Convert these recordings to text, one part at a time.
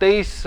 23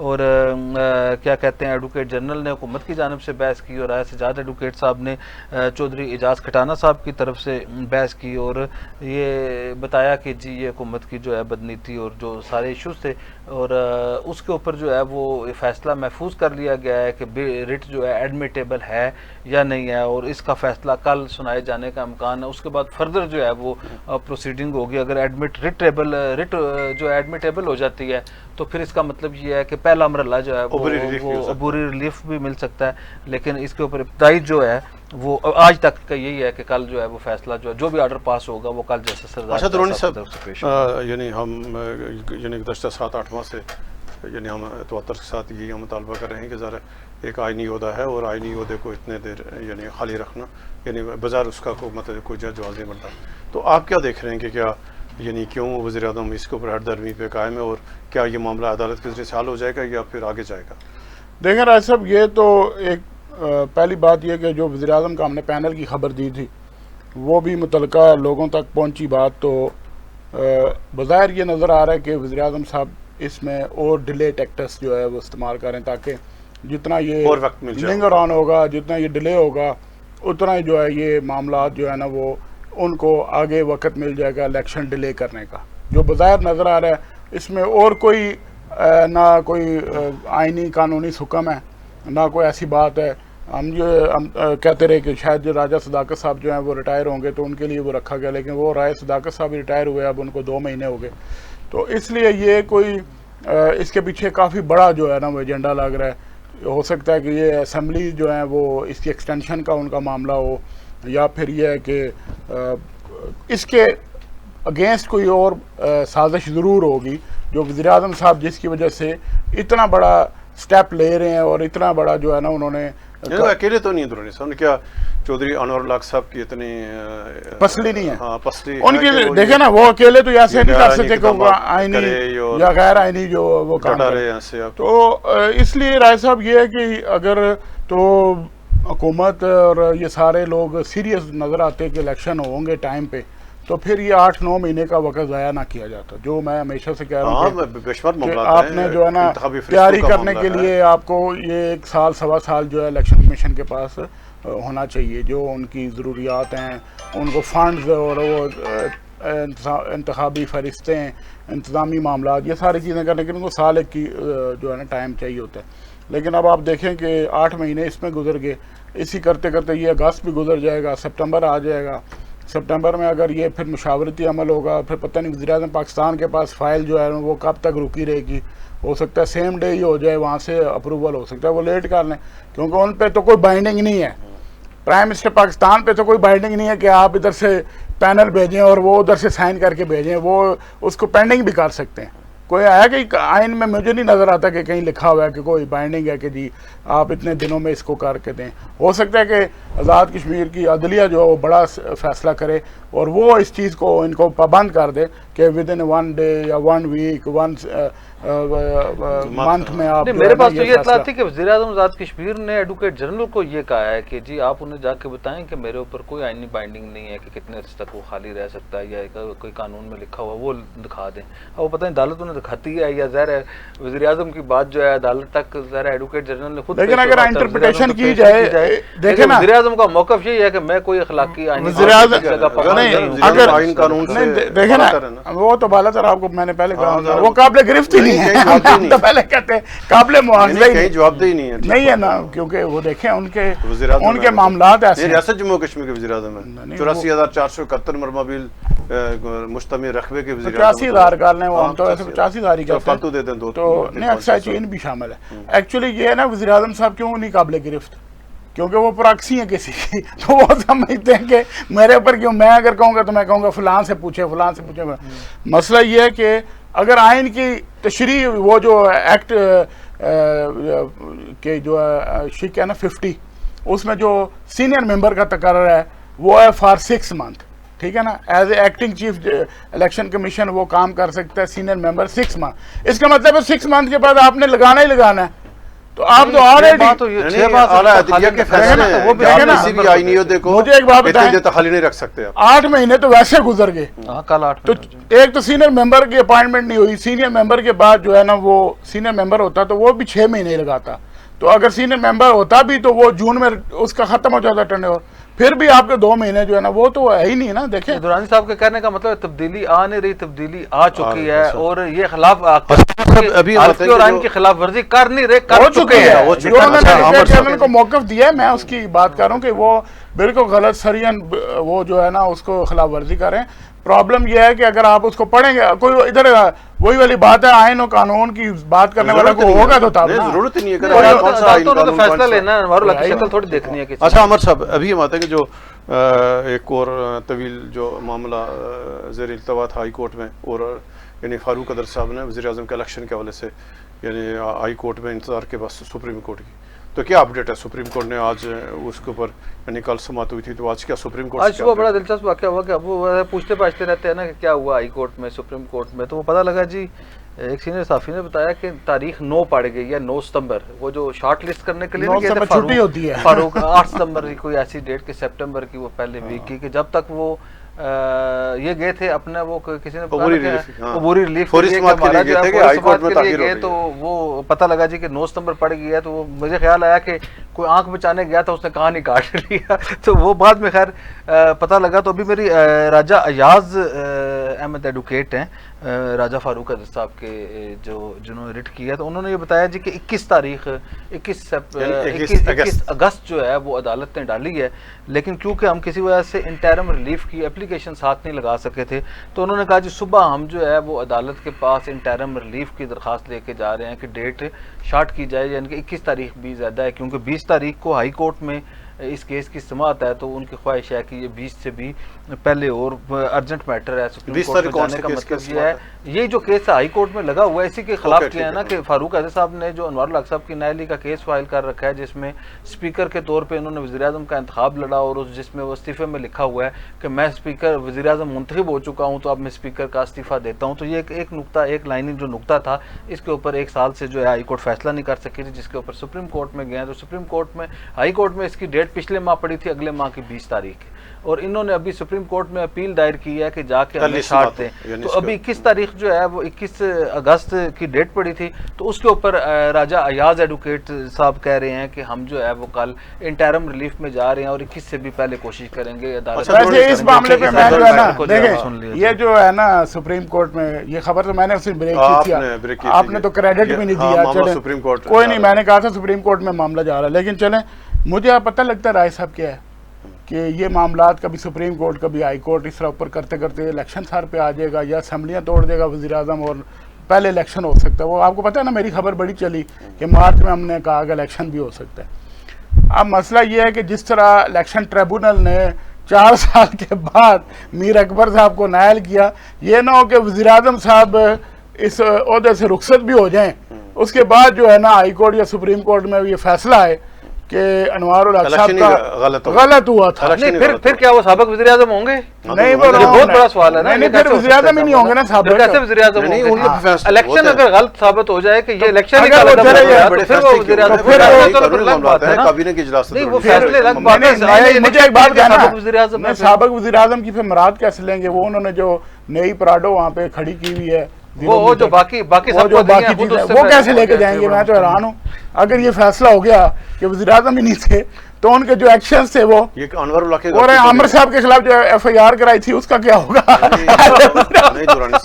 اور کیا کہتے ہیں ایڈوکیٹ جنرل نے حکومت کی جانب سے بحث کی، اور رائے سجاد ایڈوکیٹ صاحب نے چودھری اعجاز کھٹانہ صاحب کی طرف سے بحث کی، اور یہ بتایا کہ جی یہ حکومت کی جو ہے بدنیتی اور جو سارے ایشوز تھے، اور اس کے اوپر جو ہے وہ فیصلہ محفوظ کر لیا گیا ہے کہ رٹ جو ہے ایڈمیٹیبل ہے یا نہیں ہے، اور اس کا فیصلہ کل سنائے جانے کا امکان ہے۔ اس کے بعد فردر جو ہے وہ پروسیڈنگ ہوگی۔ اگر رٹ جو ہے ایڈمیٹیبل ہو جاتی ہے تو پھر اس کا مطلب یہ ہے کہ پہلا مرحلہ جو ہے وہ عبوری ریلیف بھی مل سکتا ہے، لیکن اس کے اوپر ابتدائی جو ہے وہ آج تک کا یہی ہے کہ کل جو ہے وہ فیصلہ جو بھی آرڈر پاس ہوگا وہ کل جیسے سردار صاحب یعنی ہم یعنی گزشتہ 7-8 ماہ سے یعنی ہم تواتر کے ساتھ یہی ہم مطالبہ کر رہے ہیں کہ ذرا ایک آئینی عہدہ ہے، اور آئینی عہدے کو اتنے دیر یعنی خالی رکھنا یعنی بظاہر اس کا مطلب کوئی جواز نہیں بنتا۔ تو آپ کیا دیکھ رہے ہیں کہ کیا یعنی کیوں وزیر اعظم اس کے اوپر ہٹ درمی پہ قائم ہے، اور کیا یہ معاملہ عدالت کے ذریعے سے حل ہو جائے گا یا پھر آگے جائے گا؟ دیکھیں راج صاحب، یہ تو ایک پہلی بات یہ کہ جو وزیر اعظم کا ہم نے پینل کی خبر دی تھی وہ بھی متعلقہ لوگوں تک پہنچی بات، تو بظاہر یہ نظر آ رہا ہے کہ وزیر اعظم صاحب اس میں اور ڈیلے ٹیکٹس جو ہے وہ استعمال کریں، تاکہ جتنا یہ لنگر آن ہوگا، جتنا یہ ڈیلے ہوگا، اتنا ہی جو ہے یہ معاملات جو ہے نا وہ ان کو آگے وقت مل جائے گا الیکشن ڈیلے کرنے کا، جو بظاہر نظر آ رہا ہے۔ اس میں اور کوئی نہ کوئی آئینی قانونی حکم ہے، نہ کوئی ایسی بات ہے۔ ہم کہتے رہے کہ شاید جو راجہ صداقت صاحب جو ہیں وہ ریٹائر ہوں گے تو ان کے لیے وہ رکھا گیا، لیکن وہ راجہ صداقت صاحب ریٹائر ہوئے، اب ان کو 2 مہینے ہو گئے، تو اس لیے یہ کوئی اس کے پیچھے کافی بڑا جو ہے نا وہ ایجنڈا لگ رہا ہے۔ ہو سکتا ہے کہ یہ اسمبلی جو ہیں وہ اس کی ایکسٹینشن کا ان کا معاملہ ہو، یا پھر یہ ہے کہ اس کے اگینسٹ کوئی اور سازش ضرور ہوگی، جو وزیر اعظم صاحب جس کی وجہ سے اتنا بڑا سٹیپ لے رہے ہیں اور اتنا بڑا جو ہے نا انہوں نے اکیلے تو نہیں درانی صاحب نے کیا چودھری انور الحق صاحب کی اتنی پسلی نہیں ہے، ہاں پسلی ان کی دیکھیں نا، وہ اکیلے تو ایسے نہیں کر سکتے کہ آئینی یا غیر آئینی جو وہ کام کرے۔ تو اس لیے رائے صاحب یہ ہے کہ اگر تو حکومت اور یہ سارے لوگ سیریس نظر آتے کہ الیکشن ہوں گے ٹائم پہ، تو پھر یہ 8-9 مہینے کا وقت ضائع نہ کیا جاتا، جو میں ہمیشہ سے کہہ رہا ہوں کہ آپ نے جو ہے نا تیاری کرنے کے لیے آپ کو یہ 1 سال 1.25 سال جو ہے الیکشن کمیشن کے پاس ہونا چاہیے، جو ان کی ضروریات ہیں، ان کو فنڈز اور وہ انتخابی فہرستیں، انتظامی معاملات، یہ ساری چیزیں کرنے کے لیے ان کو سال 1 کی جو ہے نا ٹائم چاہیے ہوتا ہے۔ لیکن اب آپ دیکھیں کہ 8 مہینے اس میں گزر گئے، اسی کرتے کرتے یہ اگست بھی گزر جائے گا، سپٹمبر آ جائے گا۔ سپٹمبر میں اگر یہ پھر مشاورتی عمل ہوگا، پھر پتہ نہیں وزیر اعظم پاکستان کے پاس فائل جو ہے وہ کب تک رکی رہے گی، ہو سکتا ہے سیم ڈے ہی ہو جائے، وہاں سے اپروول ہو سکتا ہے وہ لیٹ کر لیں، کیونکہ ان پہ تو کوئی بائنڈنگ نہیں ہے۔ پرائم منسٹر پاکستان پہ تو کوئی بائنڈنگ نہیں ہے کہ آپ ادھر سے پینل بھیجیں اور وہ ادھر سے سائن کر کے بھیجیں، وہ اس کو پینڈنگ بھی کر سکتے ہیں۔ کوئی ہے کہ آئین میں مجھے نہیں نظر آتا کہ کہیں لکھا ہوا ہے کہ کوئی بائنڈنگ ہے کہ جی آپ اتنے دنوں میں اس کو کر کے دیں۔ ہو سکتا ہے کہ آزاد کشمیر کی عدلیہ جو ہے وہ بڑا فیصلہ کرے اور وہ اس چیز کو ان کو پابند کر دے کہ ودن 1 ڈے یا 1 ویک 1 منتھ میں آپ۔ میرے پاس تو یہ اطلاع تھی کہ وزیر اعظم آزاد کشمیر نے ایڈوکیٹ جنرل کو یہ کہا ہے کہ جی آپ انہیں جا کے بتائیں کہ میرے اوپر کوئی آئینی بائنڈنگ نہیں ہے کہ کتنے عرصے تک وہ خالی رہ سکتا ہے، یا کوئی قانون میں لکھا ہوا وہ دکھا دیں۔ اب وہ پتہ نہیں عدالت انہیں دکھاتی ہے یا ظاہر ہے وزیر اعظم کی بات جو ہے عدالت تک ظاہر ہے ایڈوکیٹ جنرل نے خود، لیکن اگر انٹرپریٹیشن کی جائے، دیکھیں نا وزیر اعظم کا موقف یہی ہے کہ میں کوئی اخلاقی وزیر اعظم اگر آئین قانون دیکھیں نا، وہ تو بالا تر آپ کو میں نے پہلے کہا وہ قابل گرفت ہی نہیں ہے، تو پہلے کہتے ہیں قابل مواخذہ ہی جواب دہی نہیں ہے نا، کیونکہ وہ دیکھیں ان کے معاملات ایسے۔ ریاست جموں کشمیر کے وزیر اعظم ہیں 84,471 مرمہ بل مشتمل رقبے کے وزیر اعظم، 85,000 کر لیں، وہ ہم تو ایسے 85,000 ہی کہتے فالتو دے دیں دو، تو نہیں اکثر چین بھی شامل ہے۔ ایکچولی یہ ہے نا وزیر اعظم صاحب کیوں نہیں قابل گرفت، کیونکہ وہ پراکسی ہیں کسی کی، تو وہ سمجھتے ہیں کہ میرے اوپر کیوں، میں اگر کہوں گا تو میں کہوں گا فلان سے پوچھے فلان سے پوچھے۔ مسئلہ یہ ہے کہ اگر آئین کی تشریح وہ جو ایکٹ کے جو شک ہے نا 50، اس میں جو سینئر ممبر کا تقرر ہے وہ ہے فار 6 منتھ، ٹھیک ہے نا، as a acting chief election commission وہ کام کر سکتا ہے سینئر ممبر 6 منتھ۔ اس کا مطلب ہے 6 منتھ کے بعد آپ نے لگانا ہی لگانا ہے، تو آپ تو آلریڈی اعلیٰ عدلیہ کے فیصلے ہیں، وہ بھی آپ دیکھیں نا، کسی بھی آئینی عہدے کو مجھے ایک بات اتنی بتائیں، دیر تک خالی نہیں رکھ سکتے آپ۔ 8 مہینے تو ویسے گزر گئے، کل 8 تو ایک تو سینئر ممبر کی اپائنٹمنٹ نہیں ہوئی، سینئر ممبر کے بعد جو ہے نا وہ سینئر ممبر ہوتا تو وہ بھی 6 مہینے لگاتا، تو اگر سینئر ممبر ہوتا بھی تو وہ جون میں اس کا ختم ہو جاتا ٹرن اوور، پھر بھی آپ کے 2 مہینے جو ہے نا وہ تو ہے ہی نہیں نا۔ دیکھیں درانی صاحب کے کہنے کا مطلب ہے تبدیلی آ نہیں رہی، تبدیلی آ چکی ہے، اور یہ خلاف ابھی عالفی اور آئین کی خلاف ورزی کر نہیں رہے، کر چکے ہیں۔ ہو جو چکے ہیں۔ انہوں نے اچھا، عامر لیفٹیننٹ صاحب، جنرل کو موقف دیا ہے، میں اس کی بات کر رہا ہوں کہ وہ بالکل غلط سرین وہ جو ہے نا اس کو خلاف ورزی کر رہے ہیں۔ پرابلم یہ ہے کہ اگر آپ اس کو پڑھیں گے، کوئی ادھر وہی والی بات ہے، آئین و قانون کی بات کرنے والا کو ہوگا تو تب نا۔ ضرورت ہی نہیں ہے کہ عدالتوں نے تو فیصلہ لینا ہے، ہمارا کی شکل تھوڑی دیکھنی ہے کسی۔ اچھا عمر صاحب، ابھی ہم آتے ہیں کہ جو ایک اور طویل جو معاملہ زیر التوا تھا ہائی کورٹ میں، اور یعنی فاروق قدر صاحب نے وزیر اعظم کے الیکشن کے حوالے سے یعنی ہائی کورٹ میں انتظار کے بعد سپریم کورٹ کی، تو کیا اپڈیٹ ہے؟ سپریم کورٹ نے آج اس کے اوپر یعنی کل سماعت ہوئی تھی، تو آج کیا سپریم کورٹ آج صبح بڑا دلچسپ واقعہ ہوا کہ وہ پوچھتے رہتے ہیں نا کہ کیا ہوا ہائی کورٹ میں، سپریم کورٹ میں، تو وہ پتہ لگا جی ایک سینئر صحافی نے بتایا کہ تاریخ 9 پڑ گئی ہے، 9 ستمبر، وہ جو شارٹ لسٹ کرنے کے لیے 9 ستمبر چھٹی ہوتی ہے، فاروق 8 ستمبر کی کوئی ایسی ڈیٹ کہ سپٹمبر کی وہ پہلے ویک کی، کہ جب تک وہ یہ گئے تھے اپنا وہ کسی نے عبوری ریلیف کے لیے گئے، تو وہ پتہ لگا جی کہ 9 ستمبر پڑ گئی ہے، تو وہ مجھے خیال آیا کہ کوئی آنکھ بچانے گیا تھا، اس نے کہانی کاٹ لیا، تو وہ بعد میں خیر پتہ لگا۔ تو ابھی میری راجہ ایاز احمد ایڈوکیٹ ہیں، راجہ فاروق قدر صاحب کے جنہوں نے ریٹ کیا، تو انہوں نے یہ بتایا جی کہ 21 اگست جو ہے وہ عدالت نے ڈالی ہے، لیکن کیونکہ ہم کسی وجہ سے انٹرم ریلیف کی اپلیکیشن ساتھ نہیں لگا سکے تھے، تو انہوں نے کہا جی صبح ہم جو ہے وہ عدالت کے پاس انٹرم ریلیف کی درخواست لے کے جا رہے ہیں کہ ڈیٹ شارٹ کی جائے، یعنی کہ 21 تاریخ بھی زیادہ ہے، کیونکہ 20 تاریخ کو ہائی کورٹ میں اس کیس کی سماعت ہے، تو ان کی خواہش ہے کہ یہ 20 سے بھی پہلے اور ارجنٹ میٹر ہے سپریم کورٹ میں جانے کا مطلب یہ ہے، یہ جو کیس ہائی کورٹ میں لگا ہوا ہے اسی کے خلاف کیا ہے نا کہ فاروق قدر صاحب نے جو انوار الحق صاحب کی نااہلی کا کیس فائل کر رکھا ہے، جس میں اسپیکر کے طور پہ انہوں نے وزیر اعظم کا انتخاب لڑا، اور جس میں وہ استعفے میں لکھا ہوا ہے کہ میں اسپیکر وزیر اعظم منتخب ہو چکا ہوں، تو اب میں اسپیکر کا استعفیٰ دیتا ہوں۔ تو یہ ایک نقطہ، ایک لائننگ جو نقطہ تھا، اس کے اوپر 1 سال سے جو ہے ہائی کورٹ فیصلہ نہیں کر سکی تھی، جس کے اوپر سپریم کورٹ میں گئے ہیں، تو سپریم کورٹ میں ہائی کورٹ میں اس کی ڈیٹ پچھلے ماہ پڑی تھی، اگلے ماہ کی 20 تاریخ، اور انہوں نے ابھی سپریم کورٹ میں اپیل دائر کی ہے کہ جا کے ہمیں شارٹ دیں، تو ابھی 21 تاریخ جو ہے وہ 21 اگست کی ڈیٹ پڑی تھی، تو اس کے اوپر راجہ ایاز ایڈوکیٹ صاحب کہہ رہے ہیں کہ ہم جو ہے وہ کل انٹرم ریلیف میں جا رہے ہیں، اور 21 سے بھی پہلے کوشش کریں گے عدالت۔ ویسے اس معاملے پہ میں جو ہے نا دیکھیں یہ جو ہے نا سپریم کورٹ میں یہ خبر تو میں نے اسے بریک کی تھی، آپ نے تو کریڈٹ بھی نہیں دیا، چلیں کوئی نہیں، میں نے کہا تھا سپریم کورٹ میں معاملہ جا رہا ہے، لیکن چلیں مجھے آپ پتہ لگتا ہے رائے صاحب کیا ہے کہ یہ معاملات کبھی سپریم کورٹ کبھی ہائی کورٹ اس طرح اوپر کرتے کرتے الیکشن سر پہ آ جائے گا، یا اسمبلیاں توڑ دے گا وزیر اعظم اور پہلے الیکشن ہو سکتا ہے۔ وہ آپ کو پتہ ہے نا میری خبر بڑی چلی کہ مارچ میں ہم نے کہا کہ الیکشن بھی ہو سکتا ہے۔ اب مسئلہ یہ ہے کہ جس طرح الیکشن ٹریبونل نے 4 سال کے بعد میر اکبر صاحب کو نائل کیا، یہ نہ ہو کہ وزیر اعظم صاحب اس عہدے سے رخصت بھی ہو جائیں، اس کے بعد جو ہے نا ہائی کورٹ یا سپریم کورٹ میں یہ فیصلہ ہے کہ انوار الحق صاحب کا غلط ہوا تھا۔ پھر کیا وہ سابق وزیر اعظم ہوں گے؟ نہیں، وہ بہت بڑا سوال ہے نا، نہیں پھر وزیر اعظم ہی نہیں ہوں گے نا سابق، کیسے وزیر اعظم ہوں گے؟ الیکشن اگر غلط ثابت ہو جائے کہ یہ الیکشن ہی غلط ہے، پھر وہ وزیر اعظم، پھر الگ بات ہے نا، کابینہ کی اجلاس نہیں، وہ فیصلے الگ بات ہے۔ مجھے ایک بات کہنا، سابق وزیر اعظم کی پھر مراد کیسے لیں گے؟ وہ انہوں نے جو نئی پراڈو وہاں پہ کھڑی کی ہوئی ہے، وہ جو باقی سب چیزیں وہ کیسے لے کے جائیں گے؟ میں تو حیران ہوں۔ اگر یہ فیصلہ ہو گیا کہ وزیر اعظم ہی نہیں تھے تو ان کے جو ایکشنز تھے وہ اور عامر صاحب کے خلاف جو ایف آئی آر کرائی تھی اس کا کیا ہوگا؟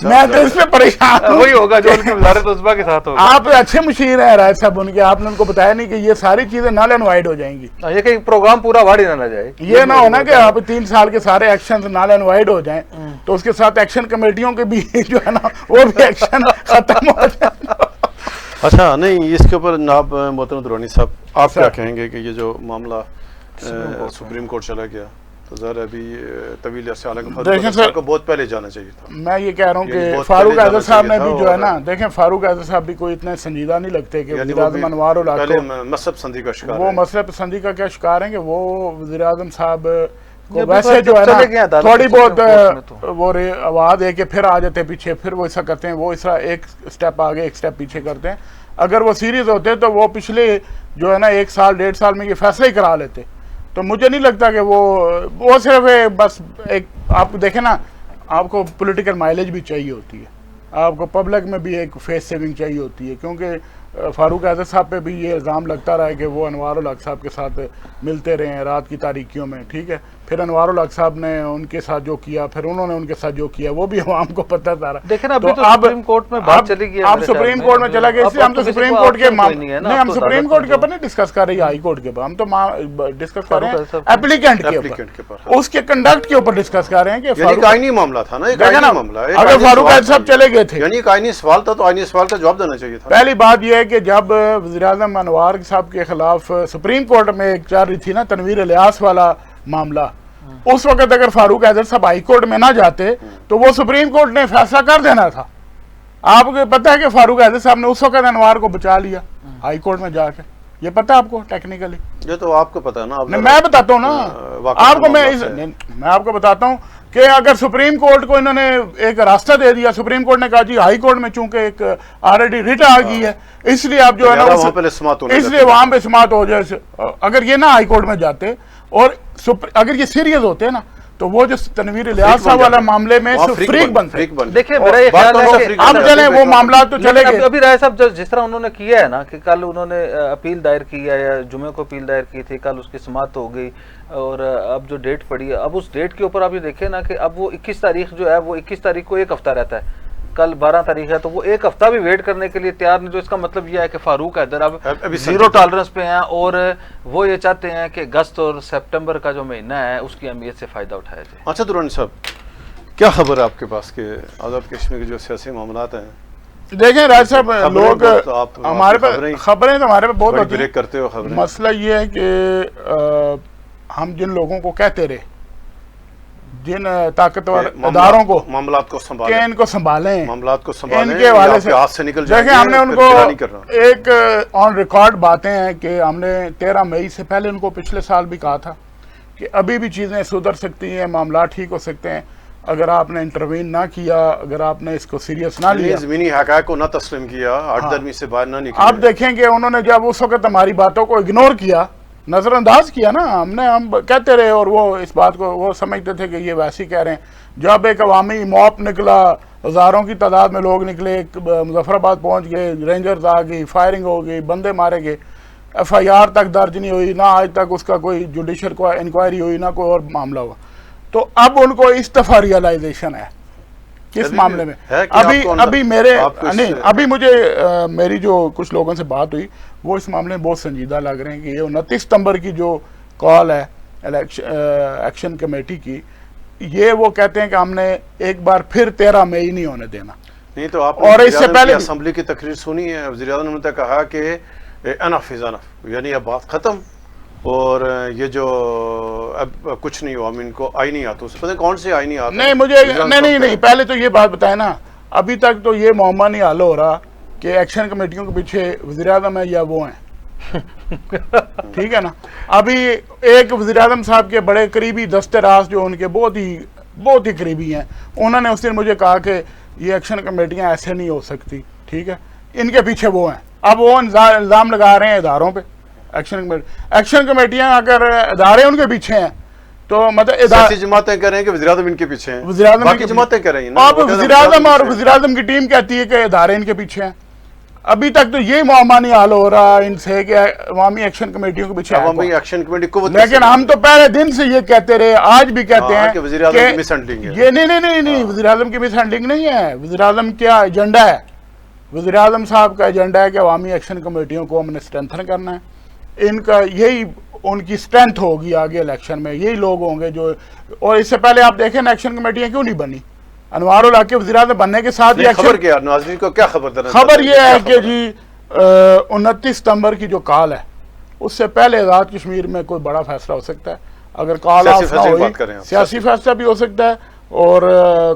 میں تو اس پہ پریشان ہوں۔ وہی ہوگا جو ان کی وزارت عظمیٰ کے ساتھ ہوگا۔ آپ اچھے مشیر ہیں رائے صاحب ان کے، آپ نے ان کو بتایا نہیں کہ یہ ساری چیزیں نل اینڈ وائڈ ہو جائیں گی، یہ کہ پروگرام پورا واڑی نہ جائے، یہ نہ ہونا کہ آپ 3 سال کے سارے ایکشنز نل اینڈ وائڈ ہو جائیں، تو اس کے ساتھ ایکشن کمیٹیوں کے بھی جو ہے نا وہ بھی ایکشن ختم ہو جائے۔ اچھا نہیں، اس کے اوپر جناب محترم درانی صاحب آپ کیا کہیں گے کہ یہ جو معاملہ سپریم کورٹ چلا گیا تو ظاہر ابھی طویل عرصے حالانکہ کو بہت پہلے جانا چاہیے تھا؟ میں یہ کہہ رہا ہوں کہ فاروق اعظم صاحب نے بھی جو ہے نا، دیکھیں فاروق اعظم صاحب بھی کوئی اتنے سنجیدہ نہیں لگتے کہ وزیر اعظم انوار الحق مذہب پسندی کا شکار، وہ مذہب پسندی کا کیا شکار ہیں کہ وہ وزیر اعظم صاحب کو ویسے جو ہے نا تھوڑی بہت وہ آواز ہے کہ پھر آ جاتے پیچھے، پھر وہ ایسا کرتے ہیں، وہ اس طرح ایک سٹیپ آگے ایک سٹیپ پیچھے کرتے ہیں۔ اگر وہ سیریز ہوتے تو وہ پچھلے جو ہے نا 1 سال 1.5 سال میں یہ فیصلہ ہی کرا لیتے. تو مجھے نہیں لگتا کہ وہ صرف بس ایک آپ دیکھیں نا, آپ کو پولیٹیکل مائلیج بھی چاہیے ہوتی ہے, آپ کو پبلک میں بھی ایک فیس سیونگ چاہیے ہوتی ہے, کیونکہ فاروق اعظم صاحب پہ بھی یہ الزام لگتا رہا ہے کہ وہ انوار الحق صاحب کے ساتھ ملتے رہے ہیں رات کی تاریکیوں میں, ٹھیک ہے. پھر انوار الحق صاحب نے ان کے ساتھ جو کیا, پھر انہوں نے ان کے ساتھ جو کیا, وہ بھی عوام کو پتہ تھا. دیکھیں ابھی تو سپریم کورٹ میں بات چلی گئی, آپ سپریم کورٹ میں چلا گئے, اس لیے ہم تو سپریم کورٹ کے نہیں, ہم سپریم کورٹ کے اوپر نہیں ڈسکس کر رہے ہیں, ہائی کورٹ کے اوپر ہم تو ڈسکس کر رہے ہیں ایپلیکینٹ کے اوپر, اس کے کنڈکٹ کے اوپر ڈسکس کر رہے ہیں کہ یعنی آئینی معاملہ تھا نا, اگر فاروق اعظم صاحب چلے گئے تھے, یعنی ایک آئینی سوال تھا, تو آئینی سوال کا جواب دینا چاہیے تھا. پہلی بات یہ ہے کہ جب وزیر اعظم انوار صاحب کے خلاف سپریم کورٹ میں ایک چل رہی تھی نا تنویر الیاس والا معاملہ, اس وقت اگر فاروق اعظم صاحب ہائی کورٹ میں نہ جاتے تو وہ سپریم کورٹ نے فیصلہ کر دینا تھا. آپ کو پتہ ہے کہ فاروق اعظم صاحب نے اس وقت انوار کو بچا لیا ہائی کورٹ میں جا کے, یہ پتہ ہے آپ کو ٹیکنیکلی؟ یہ تو آپ کو پتہ ہے نا, میں بتاتا ہوں نا آپ کو, میں آپ کو بتاتا ہوں کہ اگر سپریم کورٹ کو انہوں نے ایک راستہ دے دیا, سپریم کورٹ نے کہا جی ہائی کورٹ میں چونکہ ایک آلریڈی ریٹ آ گئی ہے, اس لیے آپ جو ہے نا اس لیے وہاں پہ سماعت ہو جائے. اگر یہ نہ ہائی کورٹ میں جاتے اور اگر یہ سیریس ہوتے نا تو وہ جو تنویر الیاس صاحب والا معاملے میں فریق بنتے. دیکھیں میرا یہ خیال ہے کہ اب چلیں وہ معاملات تو چلے گئے. ابھی رائے صاحب جس طرح انہوں نے کیا ہے نا کہ کل انہوں نے اپیل دائر کی ہے, یا جمعے کو اپیل دائر کی تھی, کل اس کی سماعت ہو گئی, اور اب جو ڈیٹ پڑی ہے, اب اس ڈیٹ کے اوپر آپ یہ دیکھیں نا کہ اب وہ 21 تاریخ جو ہے, وہ 21 تاریخ کو 1 ہفتہ رہتا ہے, کل 12 تاریخ ہے, تو وہ 1 ہفتہ بھی ویٹ کرنے کے لیے تیار نہیں. جو اس کا مطلب یہ ہے کہ فاروق حیدر اب زیرو ٹالرنس پہ ہیں, اور وہ یہ چاہتے ہیں کہ اگست اور سپٹمبر کا جو مہینہ ہے اس کی اہمیت سے فائدہ اٹھایا جائے. اچھا درانی صاحب, کیا خبر ہے آپ کے پاس کہ آزاد کشمیر کے جو سیاسی معاملات ہیں؟ دیکھیں راج صاحب, لوگ ہمارے پاس خبریں تو ہمارے پاس بہت ہوتی بریک کرتے ہو خبریں. مسئلہ یہ ہے کہ ہم جن لوگوں کو کہتے رہے, جن طاقتور اداروں کو معاملات کو کہ ان کو سنبھالیں, معاملات کو سنبھالیں, ان کے حوالے سے ہاتھ سے نکل جائیں, دیکھیں ہم نے ان کو ایک آن ریکارڈ باتیں ہیں کہ ہم نے 13 مئی سے پہلے ان کو پچھلے سال بھی کہا تھا کہ ابھی بھی چیزیں سدھر سکتی ہیں, معاملات ٹھیک ہو سکتے ہیں اگر آپ نے انٹروین نہ کیا, اگر آپ نے اس کو سیریس نہ لیا, زمینی حقائق کو نہ تسلیم کیا, ہٹ درمی سے باہر نہ نکلے. آپ دیکھیں کہ انہوں نے جب اس وقت ہماری باتوں کو اگنور کیا, نظر انداز کیا نا, ہم کہتے رہے اور وہ اس بات کو وہ سمجھتے تھے کہ یہ ویسے ہی کہہ رہے ہیں. جب ایک عوامی موپ نکلا, ہزاروں کی تعداد میں لوگ نکلے, مظفر آباد پہنچ گئے, رینجرز آ گئی, فائرنگ ہو گئی, بندے مارے گئے, FIR تک درج نہیں ہوئی, نہ آج تک اس کا کوئی جوڈیشل انکوائری ہوئی, نہ کوئی اور معاملہ ہوا. تو اب ان کو اس دفعہ ریئلائزیشن ہے کس معاملے میں. ابھی مجھے میری جو کچھ لوگوں سے بات ہوئی وہ اس معاملے میں بہت سنجیدہ لگ رہے ہیں کہ یہ 29 ستمبر کی جو کال ہے ایکشن کمیٹی کی, یہ وہ کہتے ہیں کہ ہم نے ایک بار پھر 13 مئی نہیں ہونے دینا. نہیں تو آپ اور اس سے پہلے اسمبلی کی تقریر سنی ہے, وزیر اعظم نے کہا کہ انف از انف, یعنی اب بات ختم, اور یہ جو اب کچھ نہیں ہوا, ہم ان کو آئینی ہاتھوں سے, پتہ کون سے آئینی ہاتھ نہیں مجھے نہیں پہلے تو یہ بات بتائیں نا, ابھی تک تو یہ معاملہ نہیں حل ہو رہا کہ ایکشن کمیٹیوں کے پیچھے وزیر اعظم ہے یا وہ ہیں, ٹھیک ہے نا. ابھی ایک وزیر اعظم صاحب کے بڑے قریبی دست راست جو ان کے بہت ہی قریبی ہیں, انہوں نے اس دن مجھے کہا کہ یہ ایکشن کمیٹیاں ایسے نہیں ہو سکتی, ٹھیک ہے, ان کے پیچھے وہ ہیں. اب وہ الزام لگا رہے ہیں اداروں پہ. ایکشن کمیٹیاں اگر ادارے ان کے پیچھے ہیں تو مطلب سیاسی جماعتیں کہہ رہے ہیں کہ وزیر اعظم ان کے پیچھے ہیں, وزیر اعظم باقی جماعتیں کہہ رہی ہیں اب وزیر اعظم اور وزیر اعظم کی ٹیم کہتی ہے کہ ادارے ان کے پیچھے ہیں. ابھی تک تو یہ معاملہ نہیں حل ہو رہا ان سے کہ عوامی ایکشن کمیٹیوں کے پیچھے, عوامی ایکشن کمیٹی کو, لیکن ہم تو پہلے دن سے یہ کہتے رہے, آج بھی کہتے ہیں کہ وزیر اعظم کی مس ہینڈلنگ ہے. یہ نہیں وزیر اعظم کی مس ہینڈلنگ نہیں ہے. وزیر اعظم کیا ایجنڈا ہے, وزیر اعظم صاحب کا ایجنڈا ہے کہ عوامی ایکشن کمیٹیوں کو ہم نے اسٹرینتھن کرنا ہے. ان کا یہی ان کی اسٹرینتھ ہوگی آگے الیکشن میں, یہی لوگ ہوں گے جو, اور اس سے پہلے آپ دیکھیں نا ایکشن کمیٹیاں کیوں نہیں بنی. انوار الحق کے وزیر اعظم بننے کے ساتھ خبر کیا ناظرین کو کیا خبر یہ ہے کہ جی 29 ستمبر کی جو کال ہے اس سے پہلے آزاد کشمیر میں کوئی بڑا فیصلہ ہو سکتا ہے. اگر کال آف نہ ہوئی, سیاسی فیصلہ بھی ہو سکتا ہے اور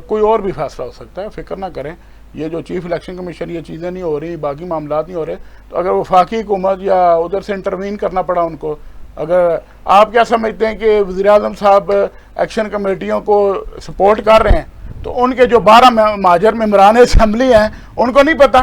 کوئی اور بھی فیصلہ ہو سکتا ہے. فکر نہ کریں, یہ جو چیف الیکشن کمیشن یہ چیزیں نہیں ہو رہی, باقی معاملات نہیں ہو رہے, تو اگر وفاقی حکومت یا ادھر سے انٹروین کرنا پڑا ان کو, اگر آپ کیا سمجھتے ہیں کہ وزیر اعظم صاحب ایکشن کمیٹیوں کو سپورٹ کر رہے ہیں تو ان کے جو 12 مہاجر ممبران اسمبلی ہیں ان کو نہیں پتا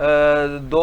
2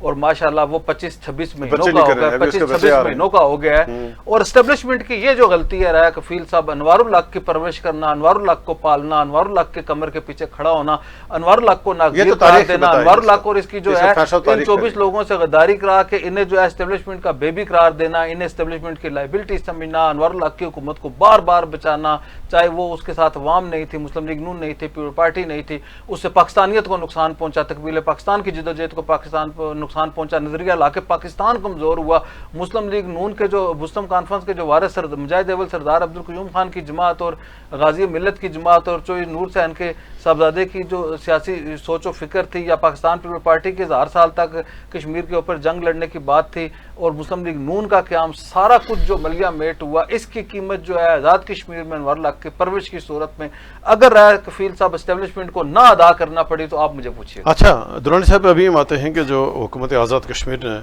اور ماشاءاللہ وہ 25-26 مہینوں بچے کا ہو نکل رہے گیا، ہیں، ابھی اس کے بچے 25-26 آ رہے ہیں۔ مہینوں کا ہو گیا ہے۔ اور اسٹیبلشمنٹ کی یہ جو غلطی ہے رایا کفیل صاحب، انوار الحق کی پرورش کرنا، انوار الحق کو پالنا، انوار الحق کے کمر کے پیچھے کھڑا ہونا، انوار الحق کو ناگزیر قرار دینا، انوار الحق اور اس کی جو ہے ان 24 لوگوں سے غداری کرا کے انہیں جو ہے اسٹیبلشمنٹ کا بیبی قرار دینا، انہیں اسٹیبلشمنٹ کی لائبلٹی سمجھنا، انوار الحق کی حکومت کو بار بار بچانا، چاہے وہ اس کے ساتھ عوام نہیں تھی، مسلم لیگ نون نہیں تھی، پیپل پارٹی نہیں تھی، اس سے پاکستانیت کو نقصان پہنچا، تکمیل پاکستان کی جدوجہد کو پاکستان کو نقصان پہنچا، نظریہ لا کے پاکستان کمزور ہوا، مسلم لیگ نون کے جو مسلم کانفرنس کے جو وارث مجاہد اول سردار عبدالقیوم خان کی جماعت اور غازی ملت کی جماعت اور چوئی نور حسین کے صاحبزادے کی جو سیاسی سوچ و فکر تھی، یا پاکستان پیپل پارٹی کے 1000 سال تک کشمیر کے اوپر جنگ لڑنے کی بات تھی، اور مسلم لیگ نون کا قیام، سارا کچھ جو ملیہ میٹ ہوا، اس کی قیمت جو ہے آزاد کشمیر میں انوار الحق کی پرورش کی صورت میں اگر رایا کفیل صاحب اسٹیبلشمنٹ کو نہ ادا کرنا پڑی تو آپ مجھے پوچھیے۔ اچھا درانی صاحب، ابھی ہم آتے ہیں کہ جو حکومت آزاد کشمیر نے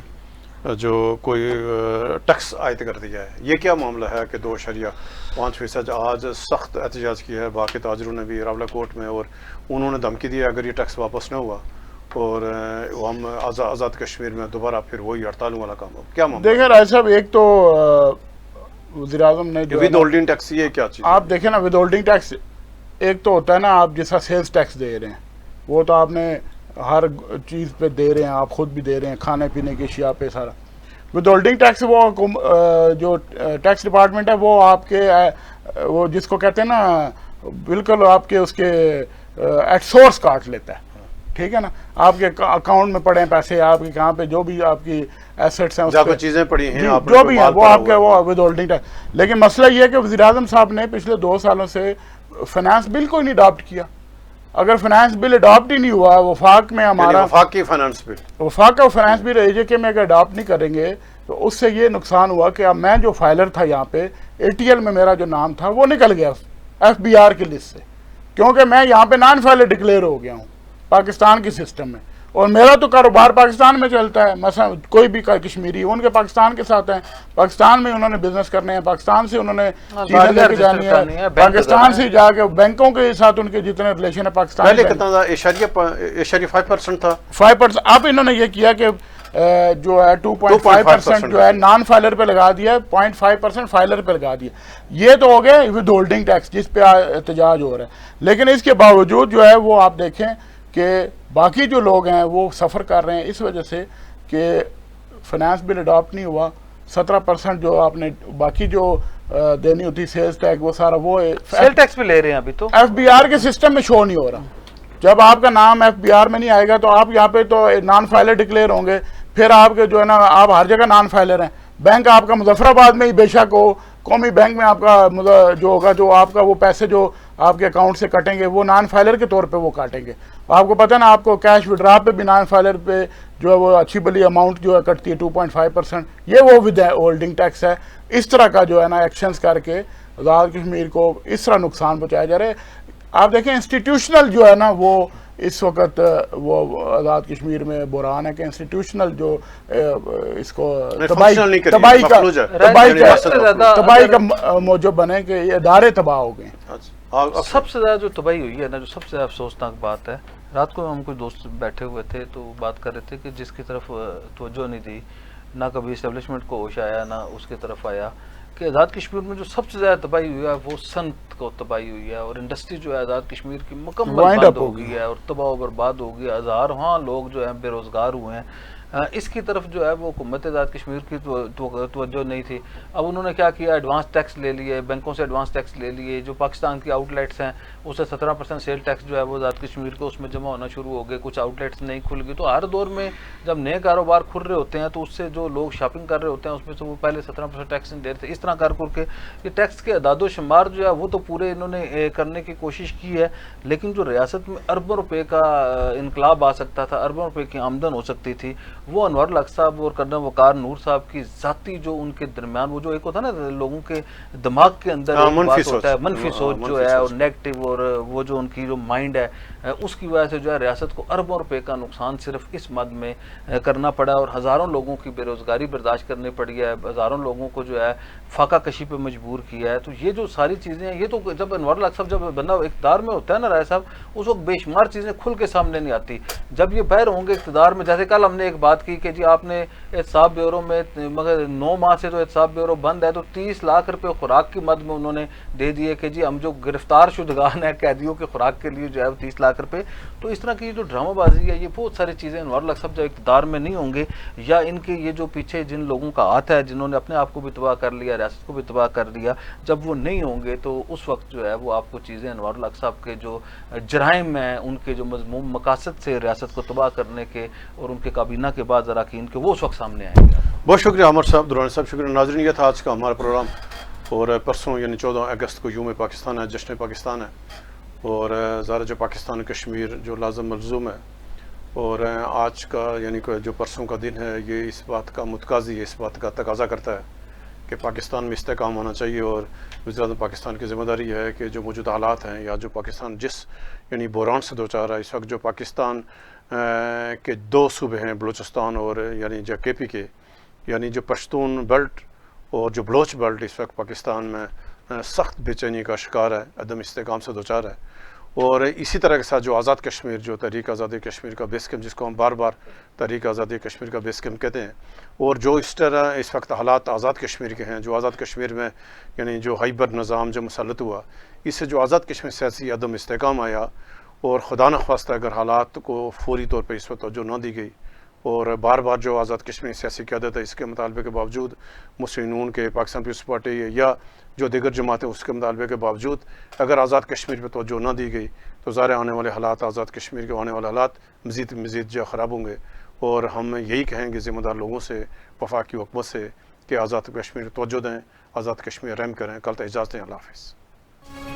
جو کوئی ٹیکس عائد کر دیا ہے، یہ کیا معاملہ ہے کہ 2.5% آج سخت احتجاج کیا ہے باقی تاجروں نے بھی راولہ کوٹ میں، اور انہوں نے دھمکی دی ہے اگر یہ ٹیکس واپس نہ ہوا اور ہم آزاد کشمیر میں دوبارہ پھر وہی ہڑتالوں والا کام ہو، کیا معاملہ؟ دیکھیں رائے صاحب، ایک تو وزیر اعظم نے جو ود ہولڈنگ ٹیکس یہ کیا چیز؟ آپ دیکھیں نا، ود ہولڈنگ ٹیکس ایک تو ہوتا ہے نا، آپ جیسا سیلز ٹیکس دے رہے ہیں وہ تو آپ نے ہر چیز پہ دے رہے ہیں، آپ خود بھی دے رہے ہیں، کھانے پینے کی اشیاء پہ سارا۔ ود ہولڈنگ ٹیکس وہ جو ٹیکس ڈپارٹمنٹ ہے وہ آپ کے وہ جس کو کہتے ہیں نا بالکل آپ کے اس کے ایٹ سورس کاٹ لیتا ہے، ٹھیک ہے نا، آپ کے اکاؤنٹ میں پڑے ہیں پیسے، آپ کے کہاں پہ جو بھی آپ کی ایسٹس ہیں، جہاں پہ چیزیں پڑی ہیں جو بھی ہیں وہ آپ کے وہ ود ہولڈنگ ٹیکس۔ لیکن مسئلہ یہ ہے کہ وزیر اعظم صاحب نے پچھلے 2 سالوں سے فائنانس بل کو ہی نہیں اڈاپٹ کیا۔ اگر فائنانس بل اڈاپٹ ہی نہیں ہوا، وفاق میں ہمارا وفاق کی فائنانس بل، وفاق کا فائنانس بل AJK میں اگر اڈاپٹ نہیں کریں گے تو اس سے یہ نقصان ہوا کہ اب میں جو فائلر تھا یہاں پہ ATL میں میرا جو نام تھا وہ نکل گیا FBR کی لسٹ سے، کیونکہ میں یہاں پہ نان فائلر ڈکلیئر ہو گیا ہوں پاکستان کی سسٹم میں، اور میرا تو کاروبار پاکستان میں چلتا ہے۔ مثلا کوئی بھی کشمیری ان کے پاکستان کے ساتھ ہیں، پاکستان میں انہوں نے بزنس کرنے ہیں، پاکستان سے انہوں نے چیزیں لے کے جانی ہے، پاکستان سے جا کے بینکوں کے ساتھ ان کے جتنے ریلیشن ہے پاکستان پہلے کتنا تھا؟ 0.5% تھا، 5%۔ اب انہوں نے یہ کیا کہ جو ہے 2.5% جو ہے نان فائلر پہ لگا دیا ہے، 0.5% فائلر پہ لگا دیا۔ یہ تو ہو گیا ود ہولڈنگ ٹیکس جس پہ احتجاج ہو رہا ہے، لیکن اس کے باوجود جو ہے وہ آپ دیکھیں کہ باقی جو لوگ ہیں وہ سفر کر رہے ہیں اس وجہ سے کہ فائنانس بل اڈاپٹ نہیں ہوا۔ 17% جو آپ نے باقی جو دینی ہوتی سیلز ٹیکس وہ سارا وہ سیل ٹیکس بھی لے رہے ہیں ابھی تو FBR کے سسٹم میں شو نہیں ہو رہا۔ جب آپ کا نام FBR میں نہیں آئے گا تو آپ یہاں پہ تو نان فائلر ڈکلیئر ہوں گے، پھر آپ کے جو ہے نا آپ ہر جگہ نان فائلر ہیں۔ بینک آپ کا مظفر آباد میں ہی بے شک ہو، قومی بینک میں آپ کا جو ہوگا جو آپ کا وہ پیسے جو آپ کے اکاؤنٹ سے کٹیں گے وہ نان فائلر کے طور پہ وہ کاٹیں گے۔ آپ کو پتہ ہے نا، آپ کو کیش وڈرا پہ بھی نان فائلر پہ جو ہے وہ اچھی بلی اماؤنٹ جو ہے کٹتی ہے 2.5%، یہ وہ ود ہولڈنگ ٹیکس ہے۔ اس طرح کا جو ہے نا ایکشنز کر کے آزاد کشمیر کو اس طرح نقصان پہنچایا جا رہا ہے۔ آپ دیکھیں انسٹیٹیوشنل جو ہے نا وہ اس وقت وہ آزاد کشمیر میں بحران ہے کہ انسٹیٹیوشنل جو اس کو تباہی کا موجب بنے کہ یہ ادارے تباہ ہو گئے۔ سب سے زیادہ جو تباہی ہوئی ہے نا، جو سب سے زیادہ افسوسناک بات ہے، رات کو ہم کچھ دوست بیٹھے ہوئے تھے تو بات کر رہے تھے کہ جس کی طرف توجہ نہیں دی، نہ کبھی اسٹیبلشمنٹ کو ہوش آیا نہ اس کی طرف آیا، کہ آزاد کشمیر میں جو سب سے زیادہ تباہی ہوئی ہے وہ صنعت کو تباہی ہوئی ہے، اور انڈسٹری جو ہے آزاد کشمیر کی مکمل بند ہو گئی ہے اور تباہ و برباد ہو گئی ہے۔ ہزاروں لوگ جو ہیں بے روزگار ہوئے ہیں۔ اس کی طرف جو ہے وہ حکومت آزاد کشمیر کی توجہ نہیں تھی۔ اب انہوں نے کیا کیا، ایڈوانس ٹیکس لے لیے، بینکوں سے ایڈوانس ٹیکس لے لیے، جو پاکستان کی آؤٹ لیٹس ہیں اس سے 17% سیل ٹیکس جو ہے وہ آزاد کشمیر کو اس میں جمع ہونا شروع ہو گئے، کچھ آؤٹ لیٹس نہیں کھل گئی۔ تو ہر دور میں جب نئے کاروبار کھل رہے ہوتے ہیں تو اس سے جو لوگ شاپنگ کر رہے ہوتے ہیں اس میں سے وہ پہلے 17% ٹیکس نہیں دے رہے تھے۔ اس طرح کر کے یہ ٹیکس کے اعداد و شمار جو ہے وہ تو پورے انہوں نے کرنے کی کوشش کی ہے، لیکن جو ریاست میں اربوں روپے کا انقلاب آ سکتا تھا، اربوں روپے کی آمدن ہو سکتی تھی، وہ انوار الحق صاحب اور کرنل وقار نور صاحب کی ذاتی جو ان کے درمیان وہ جو ایک ہوتا ہے نا لوگوں کے دماغ کے اندر بات ہوتا ہے، منفی سوچ جو ہے اور نیگیٹو، اور وہ جو ان کی جو مائنڈ ہے اس کی وجہ سے جو ہے ریاست کو اربوں روپے کا نقصان صرف اس مد میں کرنا پڑا، اور ہزاروں لوگوں کی بے روزگاری برداشت کرنی پڑی ہے، ہزاروں لوگوں کو جو ہے فاقہ کشی پہ مجبور کیا ہے۔ تو یہ جو ساری چیزیں ہیں، یہ تو جب انوار الحق صاحب جب بندہ اقتدار میں ہوتا ہے نا رائے صاحب، اس وقت بے شمار چیزیں کھل کے سامنے نہیں آتی۔ جب یہ بہر ہوں گے اقتدار میں، جیسے کل ہم نے ایک بات بات کی کہ جی آپ نے احتساب بیورو میں مگر 9 ماہ سے تو احتساب بیورو بند ہے، تو 30 لاکھ روپے خوراک کی مد میں انہوں نے دے دیے کہ جی ہم جو گرفتار شدگان ہیں قیدیوں کے خوراک کے لیے جو ہے 30 لاکھ روپے. تو اس طرح کی جو ڈرامہ بازی ہے، یہ بہت ساری چیزیں انوار الحق صاحب جب اقتدار میں نہیں ہوں گے، یا ان کے یہ جو پیچھے جن لوگوں کا ہاتھ ہے جنہوں نے اپنے آپ کو بھی تباہ کر لیا، ریاست کو بھی تباہ کر لیا، جب وہ نہیں ہوں گے تو اس وقت جو ہے وہ آپ کو چیزیں انوار الحق صاحب کے جو جرائم ہیں، ان کے جو مضموم مقاصد سے ریاست کو تباہ کرنے کے اور ان کے کابینہ کے بعد اراکین کے، وہ اس وقت سامنے آئیں گے. بہت شکریہ عامر صاحب، درانی صاحب شکریہ. ناظرین یہ تھا آج کا ہمارا پروگرام، اور پرسوں یعنی 14 اگست کو یوم پاکستان ہے، جشن پاکستان ہے، اور ظاہر جو پاکستان کشمیر جو لازم ملزوم ہے. اور آج کا یعنی کہ جو پرسوں کا دن ہے، یہ اس بات کا متقاضی ہے، اس بات کا تقاضا کرتا ہے کہ پاکستان میں استحکام ہونا چاہیے. اور وزیراعظم پاکستان کی ذمہ داری ہے کہ جو موجودہ حالات ہیں، یا جو پاکستان جس یعنی بحران سے دوچار ہے اس وقت، جو پاکستان کے 2 صوبے ہیں، بلوچستان اور یعنی جو کے پی کے، یعنی جو پشتون بیلٹ اور جو بلوچ بیلٹ اس وقت پاکستان میں سخت بے چینی کا شکار ہے، عدم استحکام سے دوچار ہے. اور اسی طرح کے ساتھ جو آزاد کشمیر، جو تحریک آزادی کشمیر کا بیس کیمپ، جس کو ہم بار بار تحریک آزادی کشمیر کا بیس کیمپ کہتے ہیں، اور جو اس طرح اس وقت حالات آزاد کشمیر کے ہیں، جو آزاد کشمیر میں یعنی جو ہائبر نظام جو مسلط ہوا، اس سے جو آزاد کشمیر سیاسی عدم استحکام آیا، اور خدا نخواستہ اگر حالات کو فوری طور پہ اس وقت توجہ نہ دی گئی، اور بار بار جو آزاد کشمیر سیاسی قیادت ہے اس کے مطالبے کے باوجود، مسلم نون کے، پاکستان پیپلز پارٹی یا جو دیگر جماعتیں اس کے مطالبے کے باوجود اگر آزاد کشمیر پہ توجہ نہ دی گئی، تو ظاہر آنے والے حالات، آزاد کشمیر کے آنے والے حالات مزید جو خراب ہوں گے. اور ہم یہی کہیں گے ذمہ دار لوگوں سے، وفاقی حکومت سے، کہ آزاد کشمیر توجہ دیں، آزاد کشمیر رحم کریں. کل تک اجازت دیں. اللہ حافظ.